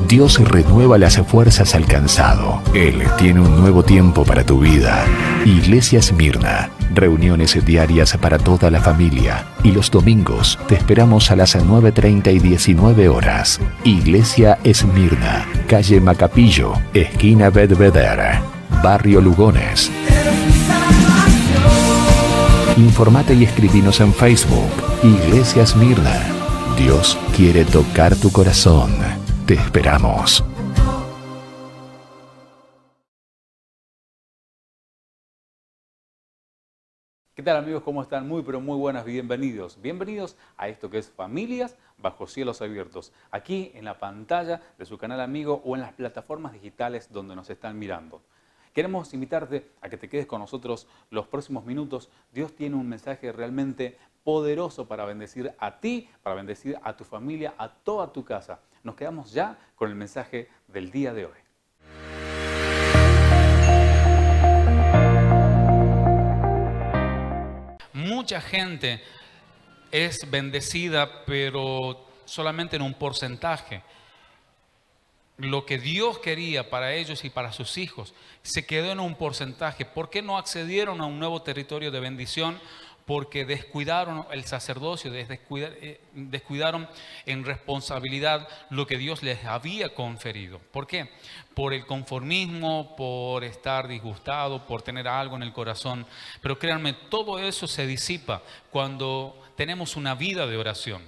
Dios renueva las fuerzas al cansado. Él tiene un nuevo tiempo para tu vida. Iglesia Esmirna. Reuniones diarias para toda la familia. Y los domingos te esperamos a las 9:30 y 19 horas. Iglesia Esmirna. Calle Macapillo, esquina Bedvedere, Barrio Lugones. Informate y escribinos en Facebook. Iglesia Esmirna. Dios quiere tocar tu corazón. Te esperamos. ¿Qué tal, amigos? ¿Cómo están? Muy buenas, bienvenidos. Bienvenidos a esto que es Familias Bajo Cielos Abiertos, aquí en la pantalla de su canal amigo o en las plataformas digitales donde nos están mirando. Queremos invitarte a que te quedes con nosotros los próximos minutos. Dios tiene un mensaje realmente poderoso para bendecir a ti, para bendecir a tu familia, a toda tu casa. Nos quedamos ya con el mensaje del día de hoy. Mucha gente es bendecida, pero solamente en un porcentaje. Lo que Dios quería para ellos y para sus hijos se quedó en un porcentaje. ¿Por qué no accedieron a un nuevo territorio de bendición? Porque descuidaron el sacerdocio, descuidaron en responsabilidad lo que Dios les había conferido. ¿Por qué? Por el conformismo, por estar disgustado, por tener algo en el corazón. Pero créanme, todo eso se disipa cuando tenemos una vida de oración.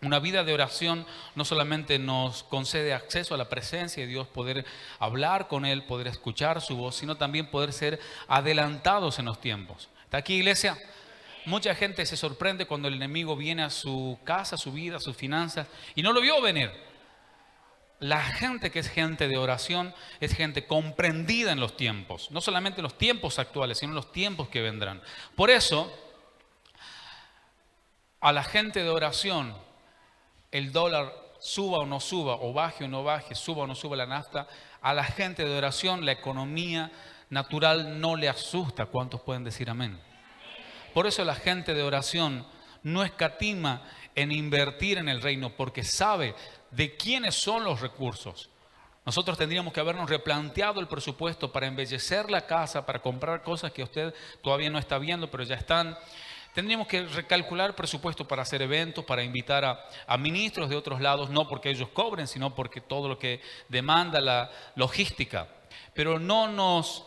Una vida de oración no solamente nos concede acceso a la presencia de Dios, poder hablar con Él, poder escuchar su voz, sino también poder ser adelantados en los tiempos. ¿Está aquí, iglesia? Mucha gente se sorprende cuando el enemigo viene a su casa, a su vida, a sus finanzas y no lo vio venir. La gente que es gente de oración es gente comprendida en los tiempos. No solamente en los tiempos actuales, sino en los tiempos que vendrán. Por eso, a la gente de oración, el dólar suba o no suba, o baje o no baje, suba o no suba la nafta, a la gente de oración la economía natural no le asusta. ¿Cuántos pueden decir amén? Por eso la gente de oración no escatima en invertir en el reino, porque sabe de quiénes son los recursos. Nosotros tendríamos que habernos replanteado el presupuesto para embellecer la casa, para comprar cosas que usted todavía no está viendo, pero ya están. Tendríamos que recalcular presupuesto para hacer eventos, para invitar a ministros de otros lados, no porque ellos cobren, sino porque todo lo que demanda la logística. Pero no nos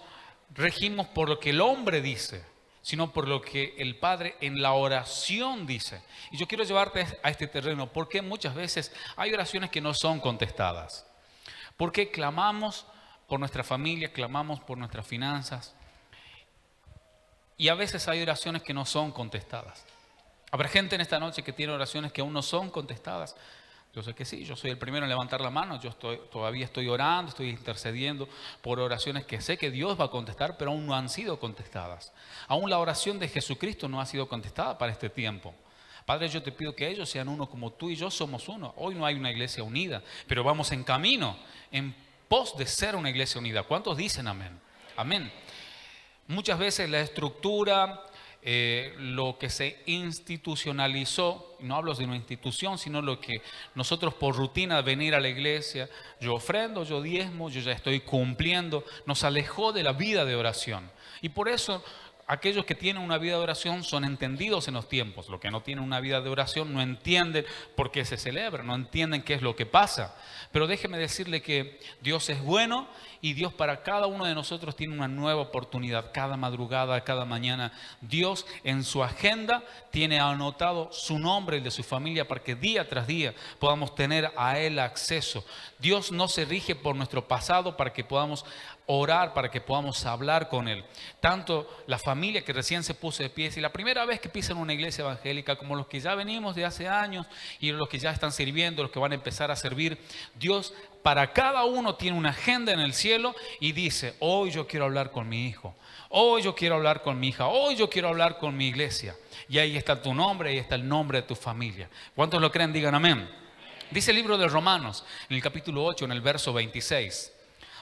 regimos por lo que el hombre dice, sino por lo que el Padre en la oración dice. Y yo quiero llevarte a este terreno, porque muchas veces hay oraciones que no son contestadas. Porque clamamos por nuestra familia, clamamos por nuestras finanzas, y a veces hay oraciones que no son contestadas. Habrá gente en esta noche que tiene oraciones que aún no son contestadas. Yo sé que sí, yo soy el primero en levantar la mano. Todavía estoy orando, estoy intercediendo por oraciones que sé que Dios va a contestar, pero aún no han sido contestadas. Aún la oración de Jesucristo no ha sido contestada para este tiempo. Padre, yo te pido que ellos sean uno como tú y yo somos uno. Hoy no hay una iglesia unida, pero vamos en camino, en pos de ser una iglesia unida. ¿Cuántos dicen amén? Amén. Muchas veces la estructura, lo que se institucionalizó, no hablo de una institución, sino lo que nosotros por rutina venir a la iglesia, yo ofrendo, yo diezmo, yo ya estoy cumpliendo, nos alejó de la vida de oración. Y por eso aquellos que tienen una vida de oración son entendidos en los tiempos. Los que no tienen una vida de oración no entienden por qué se celebra, no entienden qué es lo que pasa. Pero déjeme decirle que Dios es bueno y Dios para cada uno de nosotros tiene una nueva oportunidad. Cada madrugada, cada mañana, Dios en su agenda tiene anotado su nombre y el de su familia para que día tras día podamos tener a Él acceso. Dios no se rige por nuestro pasado para que podamos orar, para que podamos hablar con Él. Tanto la familia que recién se puso de pie y la primera vez que pisan una iglesia evangélica, como los que ya venimos de hace años y los que ya están sirviendo, los que van a empezar a servir, Dios para cada uno tiene una agenda en el cielo y dice: hoy yo quiero hablar con mi hijo, hoy yo quiero hablar con mi hija, hoy yo quiero hablar con mi iglesia. Y ahí está tu nombre, ahí está el nombre de tu familia. ¿Cuántos lo creen? Digan amén. Dice el libro de Romanos, en el capítulo 8, en el verso 26.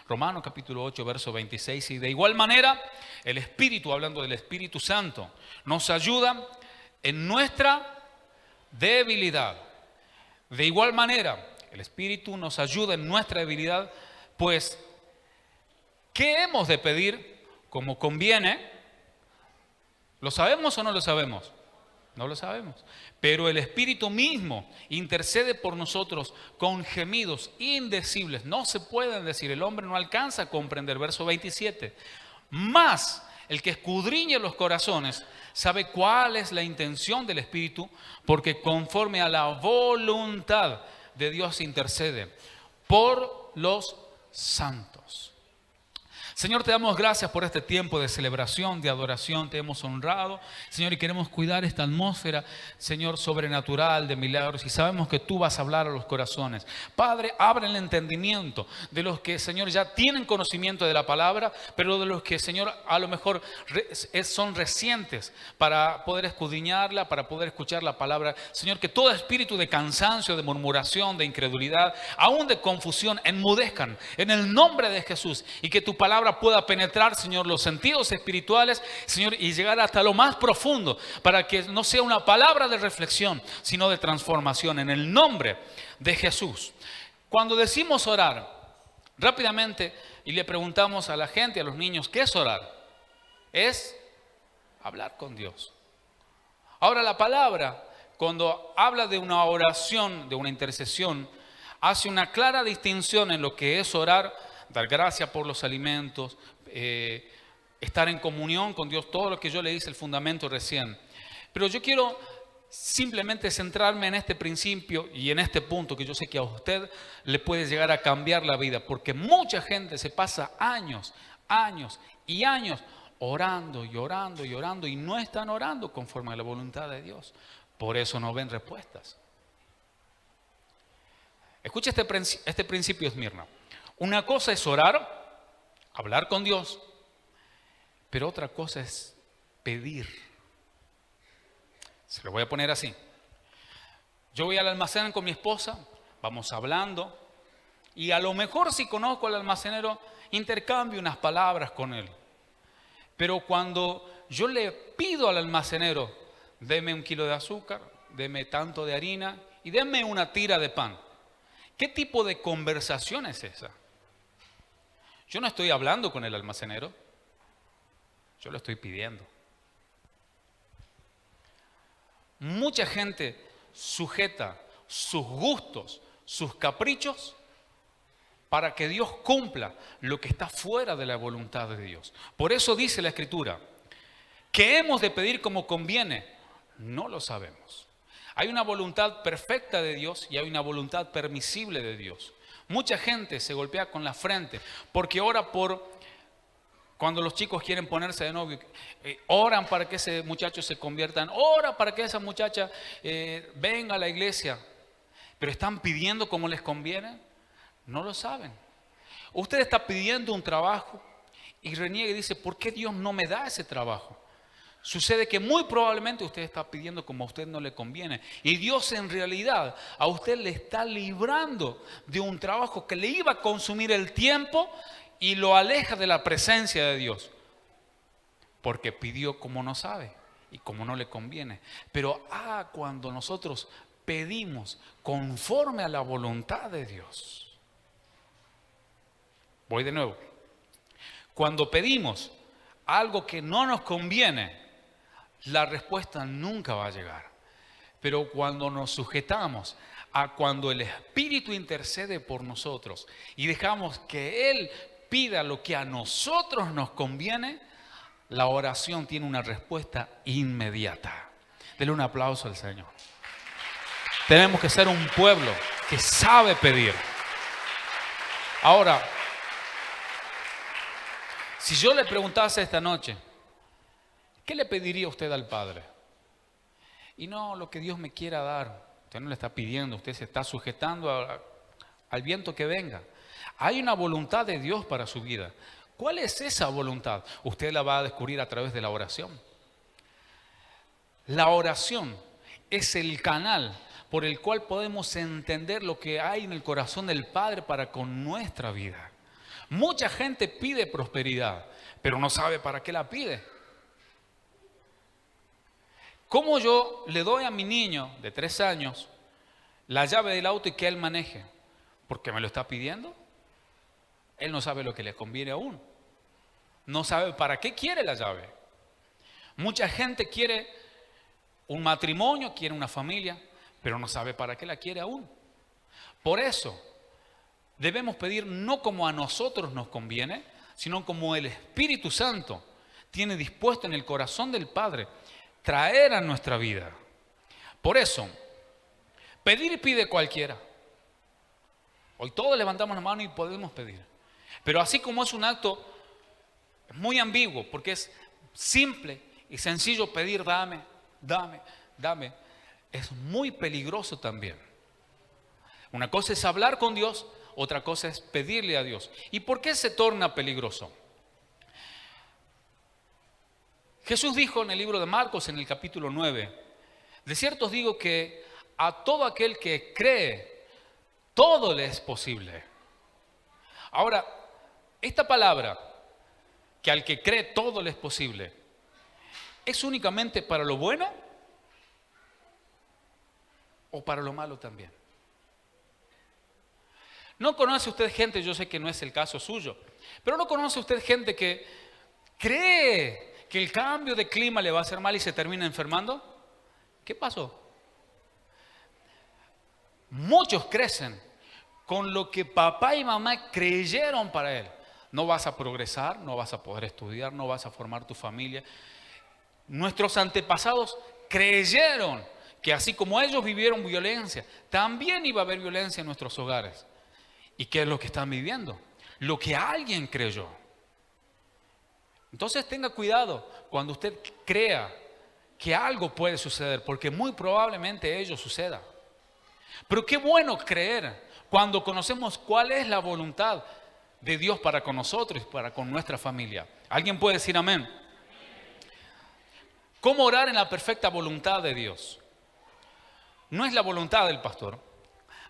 Romanos capítulo 8, verso 26. Y de igual manera, el Espíritu, hablando del Espíritu Santo, nos ayuda en nuestra debilidad. De igual manera, El Espíritu nos ayuda en nuestra debilidad, pues, ¿qué hemos de pedir como conviene? ¿Lo sabemos o no lo sabemos? No lo sabemos. Pero el Espíritu mismo intercede por nosotros con gemidos indecibles. No se pueden decir, el hombre no alcanza a comprender. Verso 27. Mas el que escudriña los corazones sabe cuál es la intención del Espíritu, porque conforme a la voluntad de Dios intercede por los santos. Señor, te damos gracias por este tiempo de celebración, de adoración, te hemos honrado, Señor, y queremos cuidar esta atmósfera, Señor, sobrenatural, de milagros, y sabemos que tú vas a hablar a los corazones. Padre, abre el entendimiento de los que, Señor, ya tienen conocimiento de la palabra, pero de los que, Señor, a lo mejor son recientes para poder escudriñarla, para poder escuchar la palabra. Señor, que todo espíritu de cansancio, de murmuración, de incredulidad, aún de confusión, enmudezcan en el nombre de Jesús, y que tu palabra pueda penetrar, Señor, los sentidos espirituales, Señor, y llegar hasta lo más profundo, para que no sea una palabra de reflexión, sino de transformación, en el nombre de Jesús. Cuando decimos orar, rápidamente, y le preguntamos a la gente, a los niños, ¿qué es orar? Es hablar con Dios. Ahora, la palabra, cuando habla de una oración, de una intercesión, hace una clara distinción en lo que es orar, dar gracias por los alimentos, estar en comunión con Dios, todo lo que yo le hice el fundamento recién. Pero yo quiero simplemente centrarme en este principio y en este punto que yo sé que a usted le puede llegar a cambiar la vida, porque mucha gente se pasa años y años orando y orando y orando y no están orando conforme a la voluntad de Dios. Por eso no ven respuestas. Escucha este principio, Esmirna. Una cosa es orar, hablar con Dios, pero otra cosa es pedir. Se lo voy a poner así. Yo voy al almacén con mi esposa, vamos hablando, y a lo mejor si conozco al almacenero, intercambio unas palabras con él. Pero cuando yo le pido al almacenero, deme 1 kilo de azúcar, deme tanto de harina y deme una tira de pan, ¿qué tipo de conversación es esa? Yo no estoy hablando con el almacenero, yo lo estoy pidiendo. Mucha gente sujeta sus gustos, sus caprichos, para que Dios cumpla lo que está fuera de la voluntad de Dios. Por eso dice la Escritura, ¿qué hemos de pedir como conviene? No lo sabemos. Hay una voluntad perfecta de Dios y hay una voluntad permisible de Dios. Mucha gente se golpea con la frente porque ora por, cuando los chicos quieren ponerse de novio, oran para que ese muchacho se convierta, oran para que esa muchacha venga a la iglesia, pero están pidiendo como les conviene. No lo saben. Usted está pidiendo un trabajo y reniega y dice, ¿por qué Dios no me da ese trabajo? Sucede que muy probablemente usted está pidiendo como a usted no le conviene. Y Dios en realidad a usted le está librando de un trabajo que le iba a consumir el tiempo y lo aleja de la presencia de Dios. Porque pidió como no sabe y como no le conviene. Pero cuando nosotros pedimos conforme a la voluntad de Dios. Voy de nuevo. Cuando pedimos algo que no nos conviene, la respuesta nunca va a llegar. Pero cuando nos sujetamos a cuando el Espíritu intercede por nosotros y dejamos que Él pida lo que a nosotros nos conviene, la oración tiene una respuesta inmediata. Denle un aplauso al Señor. Tenemos que ser un pueblo que sabe pedir. Ahora, si yo le preguntase esta noche, ¿qué le pediría usted al Padre? Y no lo que Dios me quiera dar. Usted no le está pidiendo, usted se está sujetando al viento que venga. Hay una voluntad de Dios para su vida. ¿Cuál es esa voluntad? Usted la va a descubrir a través de la oración. La oración es el canal por el cual podemos entender lo que hay en el corazón del Padre para con nuestra vida. Mucha gente pide prosperidad, pero no sabe para qué la pide. ¿Cómo yo le doy a mi niño de 3 años la llave del auto y que él maneje? porque me lo está pidiendo. Él no sabe lo que le conviene a uno. No sabe para qué quiere la llave. Mucha gente quiere un matrimonio, quiere una familia, pero no sabe para qué la quiere a uno. Por eso debemos pedir no como a nosotros nos conviene, sino como el Espíritu Santo tiene dispuesto en el corazón del Padre traer a nuestra vida. Por eso, pedir pide cualquiera. Hoy todos levantamos la mano y podemos pedir. Pero así como es un acto muy ambiguo, porque es simple y sencillo pedir dame, dame, dame, es muy peligroso también. Una cosa es hablar con Dios, otra cosa es pedirle a Dios. ¿Y por qué se torna peligroso? Jesús dijo en el libro de Marcos, en el capítulo 9, de cierto os digo que a todo aquel que cree, todo le es posible. Ahora, esta palabra, que al que cree todo le es posible, ¿es únicamente para lo bueno o para lo malo también? ¿No conoce usted gente, yo sé que no es el caso suyo, pero no conoce usted gente que cree que el cambio de clima le va a hacer mal y se termina enfermando? ¿Qué pasó? Muchos crecen con lo que papá y mamá creyeron para él. No vas a progresar, no vas a poder estudiar, no vas a formar tu familia. Nuestros antepasados creyeron que así como ellos vivieron violencia, también iba a haber violencia en nuestros hogares. ¿Y qué es lo que están viviendo? Lo que alguien creyó. Entonces tenga cuidado cuando usted crea que algo puede suceder, porque muy probablemente ello suceda. Pero qué bueno creer cuando conocemos cuál es la voluntad de Dios para con nosotros y para con nuestra familia. ¿Alguien puede decir amén? ¿Cómo orar en la perfecta voluntad de Dios? No es la voluntad del pastor,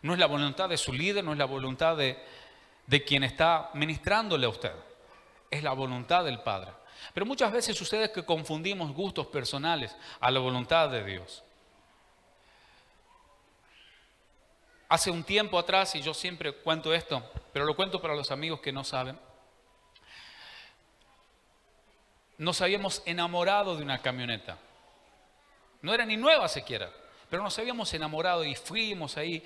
no es la voluntad de su líder, no es la voluntad de quien está ministrándole a usted. Es la voluntad del Padre. Pero muchas veces sucede que confundimos gustos personales a la voluntad de Dios. Hace un tiempo atrás, y yo siempre cuento esto, pero lo cuento para los amigos que no saben, nos habíamos enamorado de una camioneta. No era ni nueva siquiera, pero nos habíamos enamorado y fuimos ahí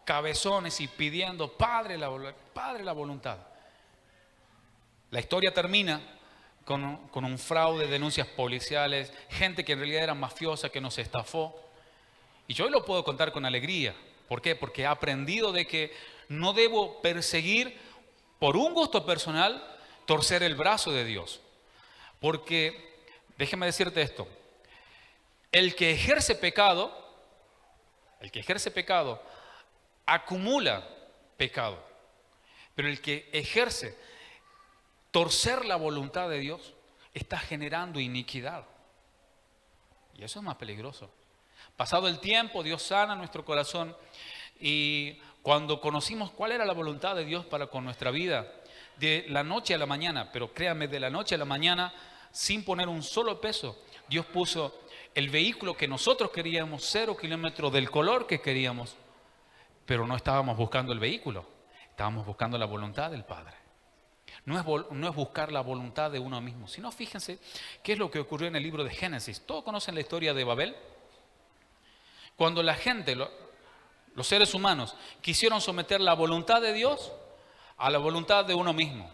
cabezones y pidiendo, Padre, la voluntad. La historia termina con un fraude, denuncias policiales, gente que en realidad era mafiosa, que nos estafó. Y yo hoy lo puedo contar con alegría. ¿Por qué? Porque he aprendido de que no debo perseguir por un gusto personal, torcer el brazo de Dios. Porque, déjeme decirte esto, el que ejerce pecado, acumula pecado. Pero el que ejerce torcer la voluntad de Dios está generando iniquidad. Y eso es más peligroso. Pasado el tiempo, Dios sana nuestro corazón y cuando conocimos cuál era la voluntad de Dios para con nuestra vida, de la noche a la mañana, pero créanme, de la noche a la mañana, sin poner un solo peso, Dios puso el vehículo que nosotros queríamos, 0 kilómetros del color que queríamos, pero no estábamos buscando el vehículo, estábamos buscando la voluntad del Padre. No es buscar la voluntad de uno mismo, sino fíjense qué es lo que ocurrió en el libro de Génesis. ¿Todos conocen la historia de Babel? Cuando la gente, los seres humanos, quisieron someter la voluntad de Dios a la voluntad de uno mismo.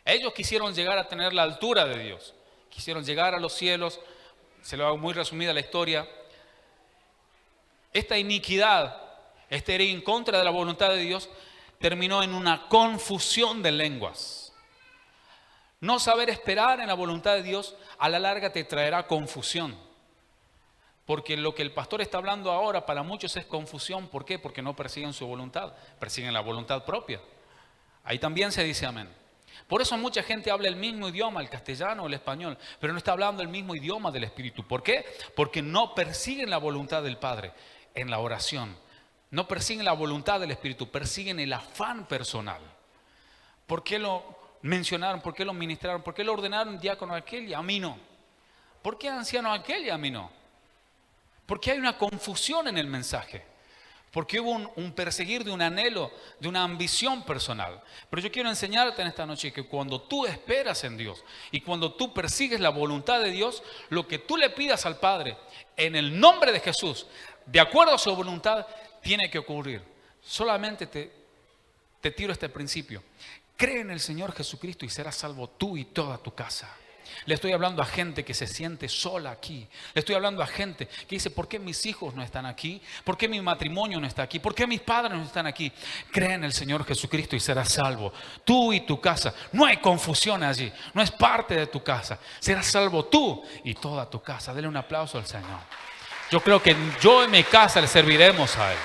Ellos quisieron llegar a tener la altura de Dios, quisieron llegar a los cielos. Se lo hago muy resumida la historia. Esta iniquidad, este ir en contra de la voluntad de Dios, terminó en una confusión de lenguas. No saber esperar en la voluntad de Dios a la larga te traerá confusión. Porque lo que el pastor está hablando ahora para muchos es confusión. ¿Por qué? Porque no persiguen su voluntad, persiguen la voluntad propia. Ahí también se dice amén. Por eso mucha gente habla el mismo idioma, el castellano o el español, pero no está hablando el mismo idioma del Espíritu. ¿Por qué? Porque no persiguen la voluntad del Padre en la oración. No persiguen la voluntad del Espíritu, persiguen el afán personal. ¿Por qué lo mencionaron? ¿Por qué lo ministraron? ¿Por qué lo ordenaron diácono a aquel y a mí no? ¿Por qué anciano a aquel y a mí no? Porque hay una confusión en el mensaje. Porque hubo un perseguir de un anhelo, de una ambición personal. Pero yo quiero enseñarte en esta noche que cuando tú esperas en Dios y cuando tú persigues la voluntad de Dios, lo que tú le pidas al Padre en el nombre de Jesús, de acuerdo a su voluntad, tiene que ocurrir. Solamente te tiro este principio. Cree en el Señor Jesucristo y serás salvo tú y toda tu casa. Le estoy hablando a gente que se siente sola aquí. Le estoy hablando a gente que dice, ¿por qué mis hijos no están aquí? ¿Por qué mi matrimonio no está aquí? ¿Por qué mis padres no están aquí? Cree en el Señor Jesucristo y serás salvo. Tú y tu casa. No hay confusión allí. No es parte de tu casa. Serás salvo tú y toda tu casa. Dele un aplauso al Señor. Yo creo que yo en mi casa le serviremos a Él.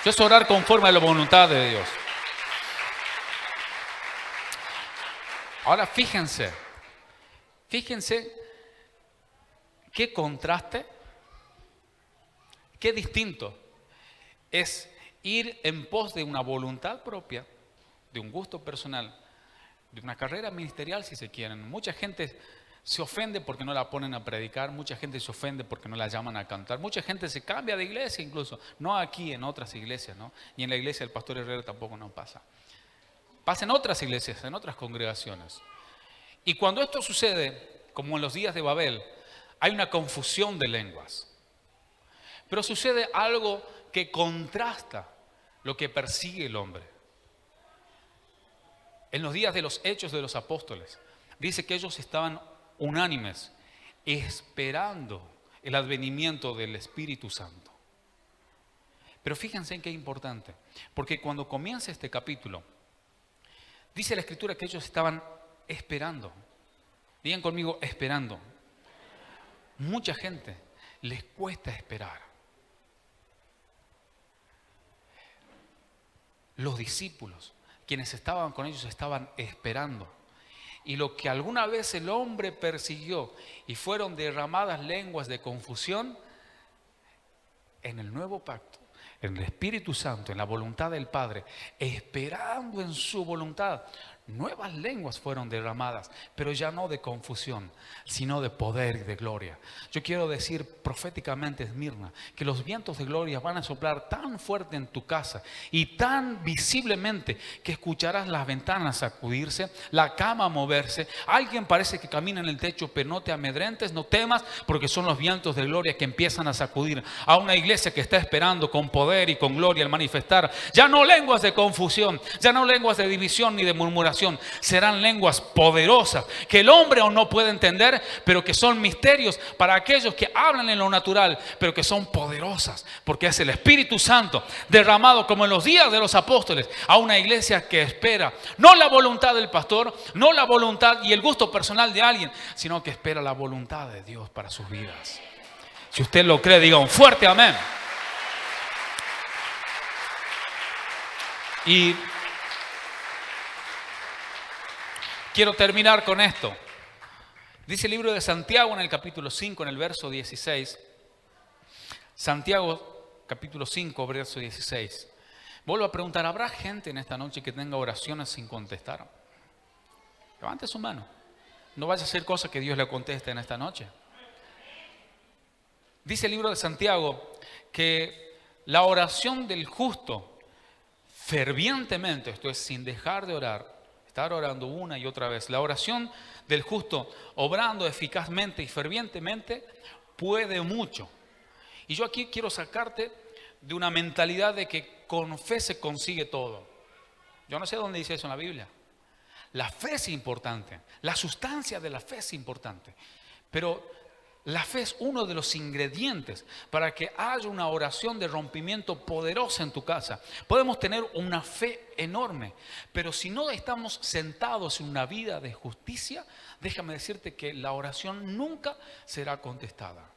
Eso es orar conforme a la voluntad de Dios. Ahora fíjense qué contraste, qué distinto es ir en pos de una voluntad propia, de un gusto personal, de una carrera ministerial si se quieren. Mucha gente se ofende porque no la ponen a predicar, mucha gente se ofende porque no la llaman a cantar, mucha gente se cambia de iglesia incluso, no aquí en otras iglesias, ¿no? Y en la iglesia del pastor Herrera tampoco nos pasa. Pasa en otras iglesias, en otras congregaciones. Y cuando esto sucede, como en los días de Babel, hay una confusión de lenguas. Pero sucede algo que contrasta lo que persigue el hombre. En los días de los Hechos de los Apóstoles, dice que ellos estaban unánimes, esperando el advenimiento del Espíritu Santo. Pero fíjense en qué importante, porque cuando comienza este capítulo, dice la Escritura que ellos estaban esperando. Digan conmigo, esperando. Mucha gente les cuesta esperar. Los discípulos, quienes estaban con ellos, estaban esperando. Y lo que alguna vez el hombre persiguió y fueron derramadas lenguas de confusión, en el nuevo pacto, en el Espíritu Santo, en la voluntad del Padre, esperando en su voluntad, nuevas lenguas fueron derramadas, pero ya no de confusión, sino de poder y de gloria. Yo quiero decir proféticamente, Esmirna, que los vientos de gloria van a soplar tan fuerte en tu casa y tan visiblemente que escucharás las ventanas sacudirse, la cama moverse. Alguien parece que camina en el techo, pero no te amedrentes, no temas, porque son los vientos de gloria que empiezan a sacudir a una iglesia que está esperando con poder y con gloria al manifestar. Ya no lenguas de confusión, ya no lenguas de división ni de murmuración. Serán lenguas poderosas que el hombre aún no puede entender, pero que son misterios para aquellos que hablan en lo natural, pero que son poderosas, porque es el Espíritu Santo derramado como en los días de los apóstoles a una iglesia que espera no la voluntad del pastor, no la voluntad y el gusto personal de alguien, sino que espera la voluntad de Dios para sus vidas. Si usted lo cree, diga un fuerte amén. Y quiero terminar con esto. Dice el libro de Santiago en el capítulo 5, en el verso 16. Santiago, capítulo 5, verso 16. Vuelvo a preguntar, ¿habrá gente en esta noche que tenga oraciones sin contestar? Levante su mano. No vaya a ser cosa que Dios le conteste en esta noche. Dice el libro de Santiago que la oración del justo fervientemente, esto es sin dejar de orar, estar orando una y otra vez. La oración del justo, obrando eficazmente y fervientemente, puede mucho. Y yo aquí quiero sacarte de una mentalidad de que con fe se consigue todo. Yo no sé dónde dice eso en la Biblia. La fe es importante, la sustancia de la fe es importante, pero la fe es uno de los ingredientes para que haya una oración de rompimiento poderosa en tu casa. Podemos tener una fe enorme, pero si no estamos sentados en una vida de justicia, déjame decirte que la oración nunca será contestada.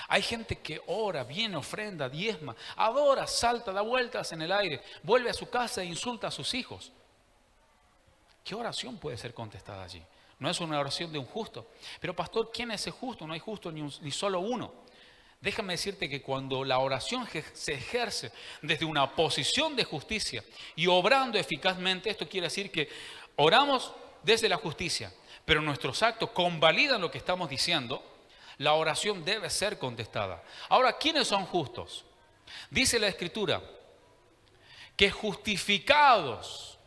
Hay gente que ora, viene, ofrenda, diezma, adora, salta, da vueltas en el aire, vuelve a su casa e insulta a sus hijos. ¿Qué oración puede ser contestada allí? No es una oración de un justo. Pero pastor, ¿quién es ese justo? No hay justo ni solo uno. Déjame decirte que cuando la oración se ejerce desde una posición de justicia y obrando eficazmente, esto quiere decir que oramos desde la justicia, pero nuestros actos convalidan lo que estamos diciendo, la oración debe ser contestada. Ahora, ¿quiénes son justos? Dice la Escritura que justificados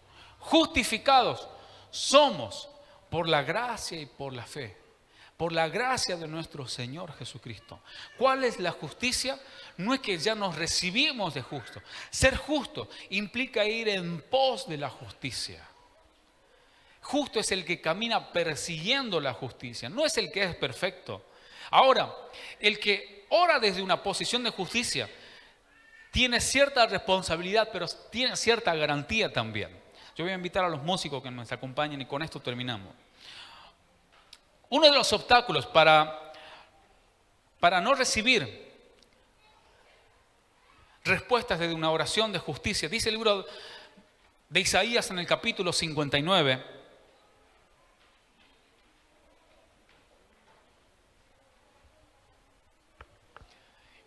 somos por la gracia y por la fe. Por la gracia de nuestro Señor Jesucristo. ¿Cuál es la justicia? No es que ya nos recibimos de justo. Ser justo implica ir en pos de la justicia. Justo es el que camina persiguiendo la justicia, no es el que es perfecto. Ahora, el que ora desde una posición de justicia tiene cierta responsabilidad, pero tiene cierta garantía también. Yo voy a invitar a los músicos que nos acompañen y con esto terminamos. Uno de los obstáculos para no recibir respuestas desde una oración de justicia, dice el libro de Isaías en el capítulo 59,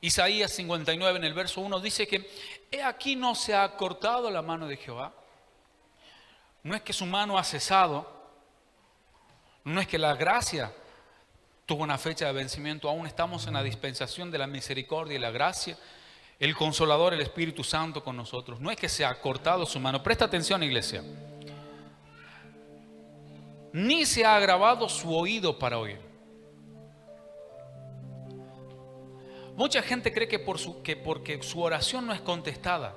Isaías 59 en el verso 1 dice que he aquí no se ha cortado la mano de Jehová, no es que su mano ha cesado, no es que la gracia tuvo una fecha de vencimiento, aún estamos en la dispensación de la misericordia y la gracia, el Consolador, el Espíritu Santo con nosotros. No es que se ha cortado su mano, presta atención, iglesia, ni se ha agravado su oído para oír. Mucha gente cree que porque su oración no es contestada,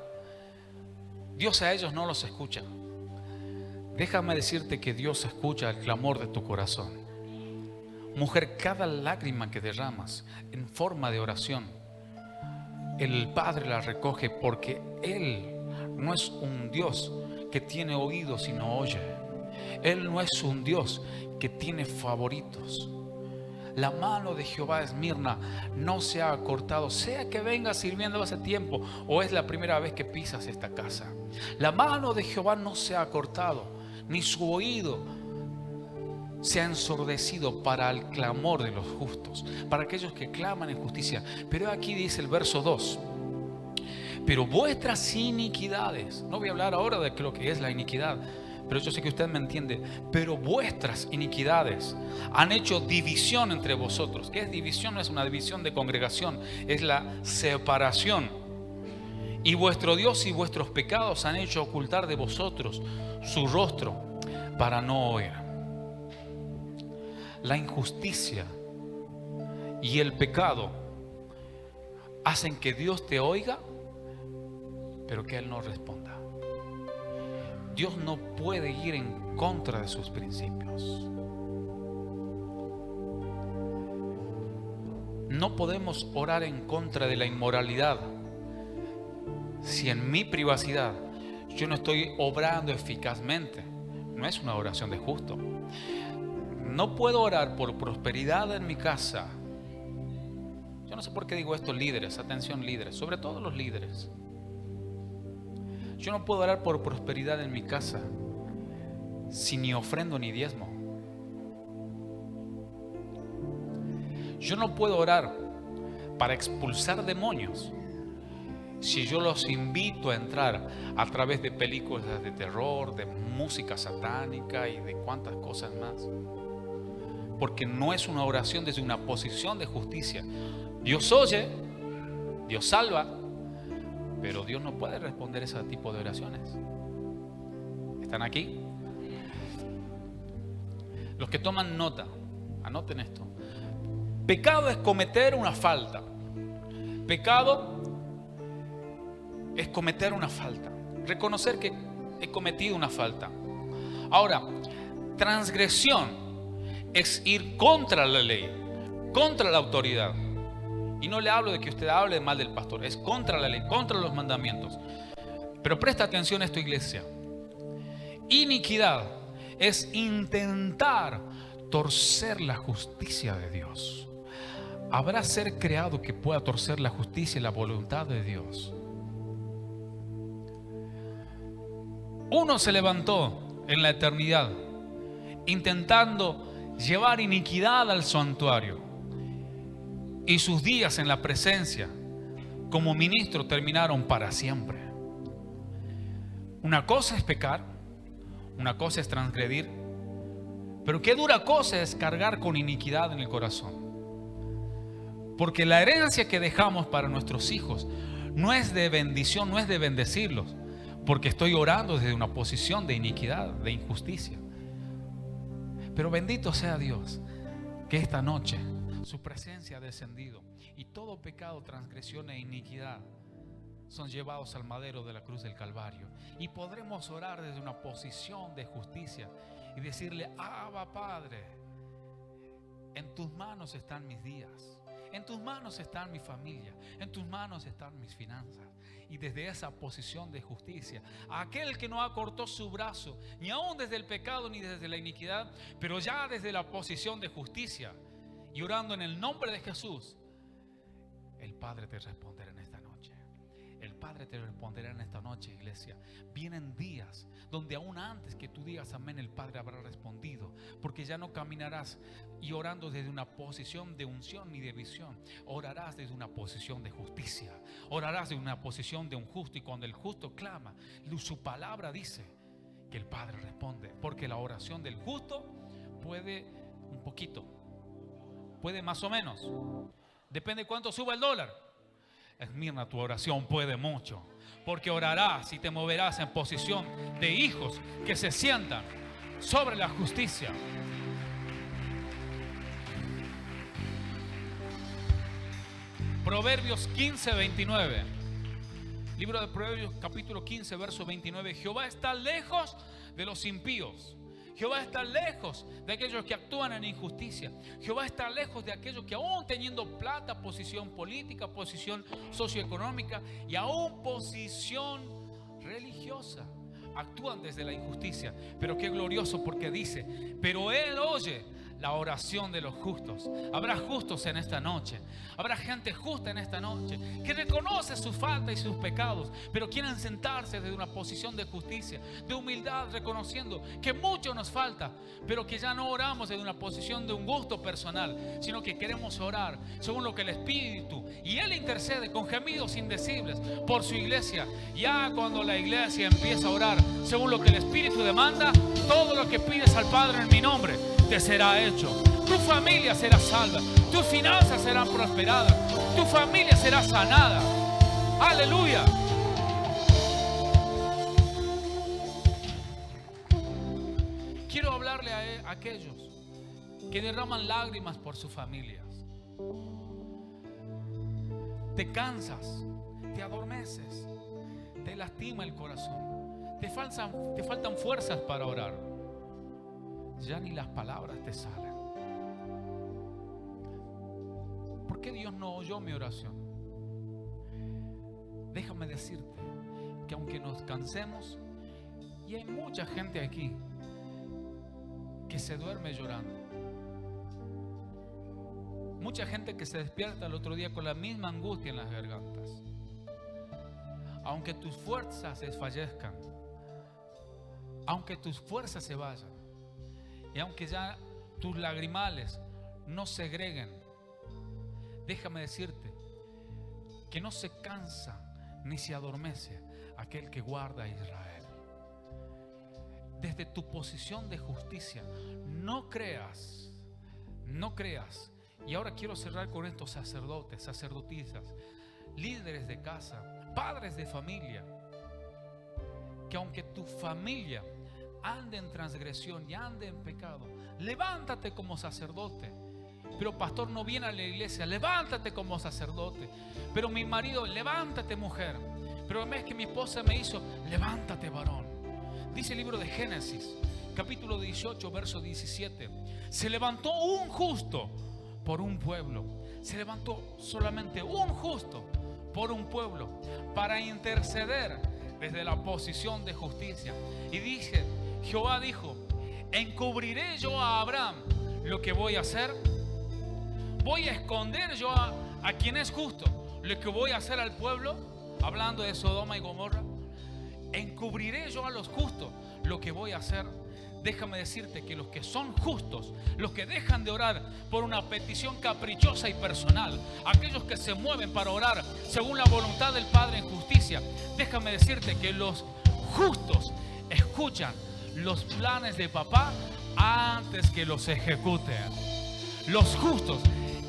Dios a ellos no los escucha. Déjame decirte que Dios escucha el clamor de tu corazón. Mujer, cada lágrima que derramas en forma de oración, el Padre la recoge, porque Él no es un Dios que tiene oídos y no oye. Él no es un Dios que tiene favoritos. La mano de Jehová Esmirna no se ha cortado, sea que vengas sirviendo hace tiempo o es la primera vez que pisas esta casa. La mano de Jehová no se ha cortado, ni su oído se ha ensordecido para el clamor de los justos, para aquellos que claman en justicia. Pero aquí dice el verso 2: pero vuestras iniquidades, no voy a hablar ahora de lo que es la iniquidad, pero yo sé que usted me entiende. Pero vuestras iniquidades han hecho división entre vosotros. ¿Qué es división? No es una división de congregación, es la separación. Y vuestro Dios y vuestros pecados han hecho ocultar de vosotros su rostro para no oír. La injusticia y el pecado hacen que Dios te oiga, pero que Él no responda. Dios no puede ir en contra de sus principios. No podemos orar en contra de la inmoralidad si en mi privacidad yo no estoy obrando eficazmente. No es una oración de justo. No puedo orar por prosperidad en mi casa. Yo no sé por qué digo esto, líderes, atención líderes, sobre todo los líderes. Yo no puedo orar por prosperidad en mi casa si ni ofrendo ni diezmo. Yo no puedo orar para expulsar demonios si yo los invito a entrar a través de películas de terror, de música satánica y de cuantas cosas más. Porque no es una oración desde una posición de justicia. Dios oye, Dios salva, pero Dios no puede responder ese tipo de oraciones. ¿Están aquí? Los que toman nota, anoten esto. Pecado es cometer una falta. Pecado es cometer una falta. Reconocer que he cometido una falta. Ahora, transgresión es ir contra la ley, contra la autoridad. Y no le hablo de que usted hable mal del pastor, es contra la ley, contra los mandamientos. Pero presta atención a esto, iglesia. Iniquidad es intentar torcer la justicia de Dios. ¿Habrá ser creado que pueda torcer la justicia y la voluntad de Dios? Uno se levantó en la eternidad intentando llevar iniquidad al santuario, y sus días en la presencia como ministro terminaron para siempre. Una cosa es pecar, una cosa es transgredir, pero qué dura cosa es cargar con iniquidad en el corazón. Porque la herencia que dejamos para nuestros hijos No es de bendición, no es de bendecirlos, porque estoy orando desde una posición de iniquidad, de injusticia. Pero bendito sea Dios, que esta noche su presencia ha descendido y todo pecado, transgresión e iniquidad son llevados al madero de la cruz del Calvario. Y podremos orar desde una posición de justicia y decirle: Abba, Padre, en tus manos están mis días, en tus manos está mi familia, en tus manos están mis finanzas. Y desde esa posición de justicia, aquel que no acortó su brazo, ni aún desde el pecado ni desde la iniquidad, pero ya desde la posición de justicia, y orando en el nombre de Jesús, el Padre te responderá en esta noche. El Padre te responderá en esta noche, iglesia. Vienen días donde aún antes que tú digas amén, el Padre habrá respondido, porque ya no caminarás y orando desde una posición de unción ni de visión. Orarás desde una posición de justicia. Orarás desde una posición de un justo, y cuando el justo clama, su palabra dice que el Padre responde, porque la oración del justo puede un poquito, puede más o menos, depende cuánto suba el dólar. Esmirna, tu oración puede mucho, porque orarás y te moverás en posición de hijos que se sientan sobre la justicia. Proverbios 15:29. Libro de Proverbios capítulo 15 verso 29. Jehová está lejos de los impíos. Jehová está lejos de aquellos que actúan en injusticia. Jehová está lejos de aquellos que aún teniendo plata, posición política, posición socioeconómica y aún posición religiosa, actúan desde la injusticia. Pero qué glorioso, porque dice: pero Él oye la oración de los justos. Habrá justos en esta noche. Habrá gente justa en esta noche que reconoce sus faltas y sus pecados, pero quieren sentarse desde una posición de justicia, de humildad, reconociendo que mucho nos falta, pero que ya no oramos desde una posición de un gusto personal, sino que queremos orar según lo que el Espíritu, y Él intercede con gemidos indecibles por su iglesia. Ya cuando la iglesia empieza a orar según lo que el Espíritu demanda, todo lo que pides al Padre en mi nombre te será hecho. Tu familia será salva, tus finanzas serán prosperadas, tu familia será sanada. Aleluya. Quiero hablarle a aquellos que derraman lágrimas por sus familias. Te cansas, te adormeces, te lastima el corazón, te faltan fuerzas para orar. Ya ni las palabras te salen. ¿Por qué Dios no oyó mi oración? Déjame decirte que aunque nos cansemos, y hay mucha gente aquí que se duerme llorando, mucha gente que se despierta el otro día con la misma angustia en las gargantas, aunque tus fuerzas desfallezcan, aunque tus fuerzas se vayan, y aunque ya tus lagrimales no segreguen, déjame decirte que no se cansa ni se adormece aquel que guarda a Israel. Desde tu posición de justicia, no creas. Y ahora quiero cerrar con estos sacerdotes, sacerdotisas, líderes de casa, padres de familia, que aunque tu familia ande en transgresión y ande en pecado, levántate como sacerdote. Pero pastor, no viene a la iglesia. Levántate como sacerdote. Pero mi marido, levántate mujer. Pero es que mi esposa me hizo, levántate varón. Dice el libro de Génesis capítulo 18 verso 17: se levantó un justo por un pueblo. Se levantó solamente un justo por un pueblo para interceder desde la posición de justicia. Y dice, Jehová dijo: encubriré yo a Abraham lo que voy a hacer. Voy a esconder yo a quien es justo lo que voy a hacer al pueblo. Hablando de Sodoma y Gomorra, encubriré yo a los justos lo que voy a hacer. Déjame decirte que los que son justos, los que dejan de orar por una petición caprichosa y personal, aquellos que se mueven para orar según la voluntad del Padre en justicia, déjame decirte que los justos escuchan los planes de papá antes que los ejecuten. Los justos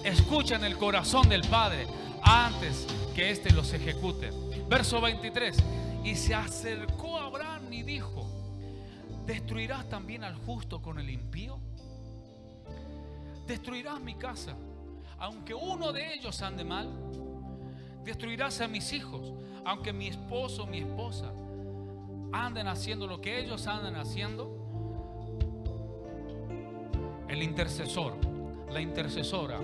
escuchan el corazón del Padre antes que éste los ejecute. Verso 23. Y se acercó a Abraham y dijo: ¿destruirás también al justo con el impío? ¿Destruirás mi casa, aunque uno de ellos ande mal? ¿Destruirás a mis hijos, aunque mi esposo o mi esposa anden haciendo lo que ellos andan haciendo? El intercesor, la intercesora,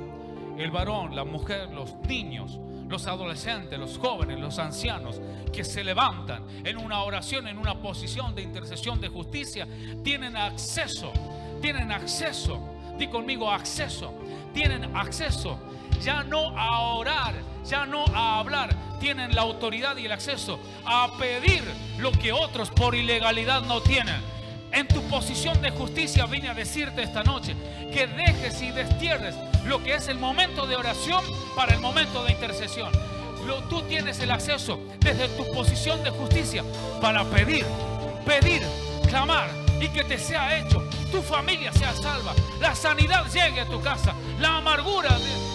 el varón, la mujer, los niños, los adolescentes, los jóvenes, los ancianos que se levantan en una oración, en una posición de intercesión, de justicia, tienen acceso, di conmigo acceso, tienen acceso ya no a orar, ya no a hablar, tienen la autoridad y el acceso a pedir lo que otros por ilegalidad no tienen. En tu posición de justicia vine a decirte esta noche que dejes y destierres lo que es el momento de oración para el momento de intercesión. Tú tienes el acceso desde tu posición de justicia para pedir, clamar y que te sea hecho. Tu familia sea salva, la sanidad llegue a tu casa, la amargura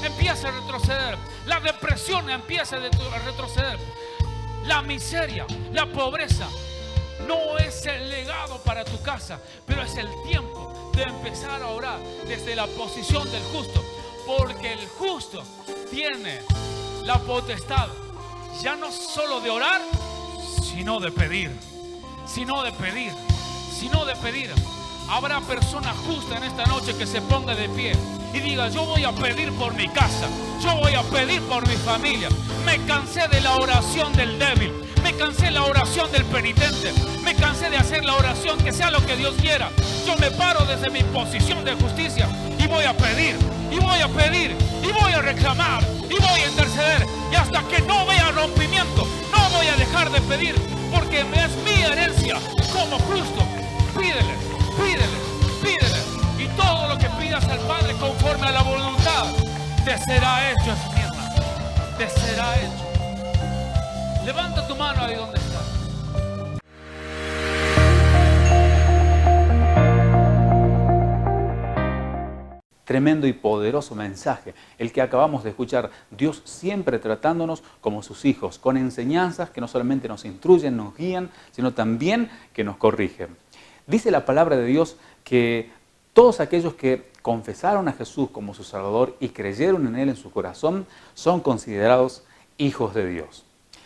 empieza a retroceder, la depresión empieza a retroceder, la miseria, la pobreza. No es el legado para tu casa, pero es el tiempo de empezar a orar desde la posición del justo, porque el justo tiene la potestad ya no solo de orar, sino de pedir. Habrá persona justa en esta noche que se ponga de pie y diga: yo voy a pedir por mi casa, yo voy a pedir por mi familia. Me cansé de la oración del débil, me cansé de la oración del penitente, me cansé de hacer la oración que sea lo que Dios quiera. Yo me paro desde mi posición de justicia y voy a pedir, y voy a pedir, y voy a reclamar, y voy a interceder. Y hasta que no vea rompimiento, no voy a dejar de pedir, porque es mi herencia como justo. Pídele. Y todo lo que pidas al Padre conforme a la voluntad, te será hecho, Esmirna. Te será hecho. Levanta tu mano ahí donde estás. Tremendo y poderoso mensaje, el que acabamos de escuchar. Dios siempre tratándonos como sus hijos, con enseñanzas que no solamente nos instruyen, nos guían, sino también que nos corrigen. Dice la palabra de Dios que todos aquellos que confesaron a Jesús como su Salvador y creyeron en Él en su corazón son considerados hijos de Dios.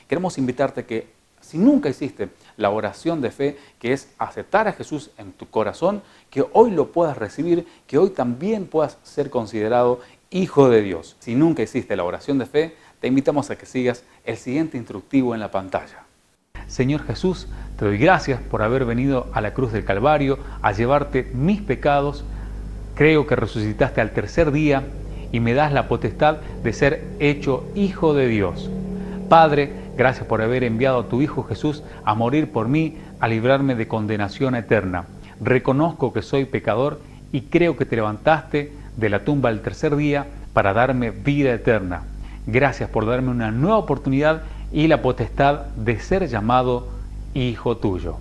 Queremos invitarte que si nunca hiciste la oración de fe, que es aceptar a Jesús en tu corazón, que hoy lo puedas recibir, que hoy también puedas ser considerado hijo de Dios. Si nunca hiciste la oración de fe, te invitamos a que sigas el siguiente instructivo en la pantalla. Señor Jesús, te doy gracias por haber venido a la cruz del Calvario a llevarte mis pecados. Creo que resucitaste al tercer día y me das la potestad de ser hecho hijo de Dios. Padre, gracias por haber enviado a tu Hijo Jesús a morir por mí, a librarme de condenación eterna. Reconozco que soy pecador y creo que te levantaste de la tumba el tercer día para darme vida eterna. Gracias por darme una nueva oportunidad y la potestad de ser llamado hijo tuyo.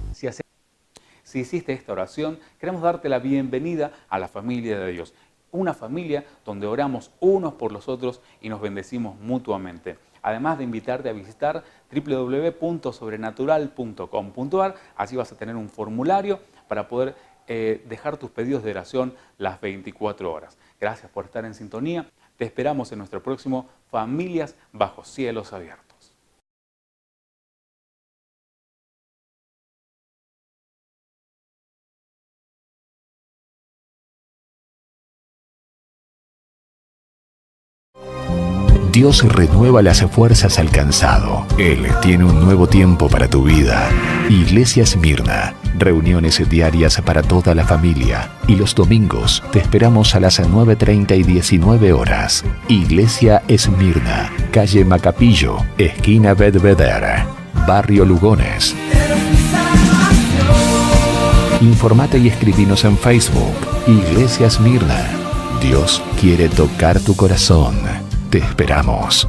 Si hiciste esta oración, queremos darte la bienvenida a la familia de Dios. Una familia donde oramos unos por los otros y nos bendecimos mutuamente. Además de invitarte a visitar www.sobrenatural.com.ar, así vas a tener un formulario para poder dejar tus pedidos de oración las 24 horas. Gracias por estar en sintonía. Te esperamos en nuestro próximo Familias Bajo Cielos Abiertos. Dios renueva las fuerzas al cansado. Él tiene un nuevo tiempo para tu vida. Iglesia Esmirna. Reuniones diarias para toda la familia. Y los domingos te esperamos a las 9:30 y 19 horas. Iglesia Esmirna. Calle Macapillo, esquina Bedvedere, Barrio Lugones. Informate y escribinos en Facebook. Iglesia Esmirna. Dios quiere tocar tu corazón. Te esperamos.